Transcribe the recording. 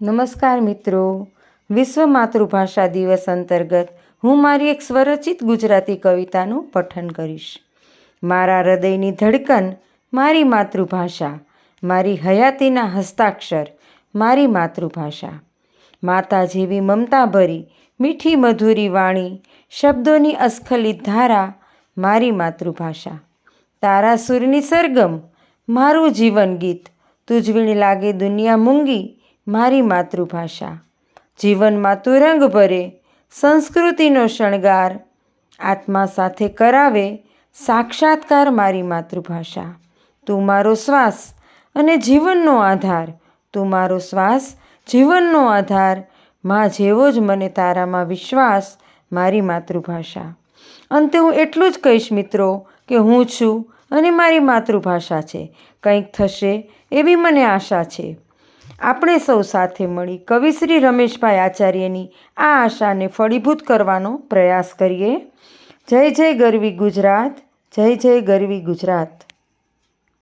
નમસ્કાર મિત્રો, વિશ્વ માતૃભાષા દિવસ અંતર્ગત હું મારી એક સ્વરચિત ગુજરાતી કવિતાનું પઠન કરીશ. મારા હૃદયની ધડકન મારી માતૃભાષા, મારી હયાતીના હસ્તાક્ષર મારી માતૃભાષા. માતા જેવી મમતા ભરી મીઠી મધુરી વાણી, શબ્દોની અસ્ખલિત ધારા મારી માતૃભાષા. તારા સુરની સરગમ મારું જીવન ગીત, તુજવીણી લાગે દુનિયા મૂંગી મારી માતૃભાષા. જીવનમાં તું રંગ ભરે સંસ્કૃતિનો શણગાર, આત્મા સાથે કરાવે સાક્ષાત્કાર મારી માતૃભાષા. તું મારો શ્વાસ અને જીવનનો આધાર, તું મારો શ્વાસ જીવનનો આધાર. માં જેવો જ મને તારામાં વિશ્વાસ મારી માતૃભાષા. અંતે હું એટલું જ કહીશ મિત્રો કે હું છું અને મારી માતૃભાષા છે. કંઈક થશે એવી મને આશા છે. આપણે સૌ સાથે મળી કવિશ્રી રમેશભાઈ આચાર્યની આ આશાને ફળીભૂત કરવાનો પ્રયાસ કરીએ. જય જય ગરવી ગુજરાત, જય જય ગરવી ગુજરાત.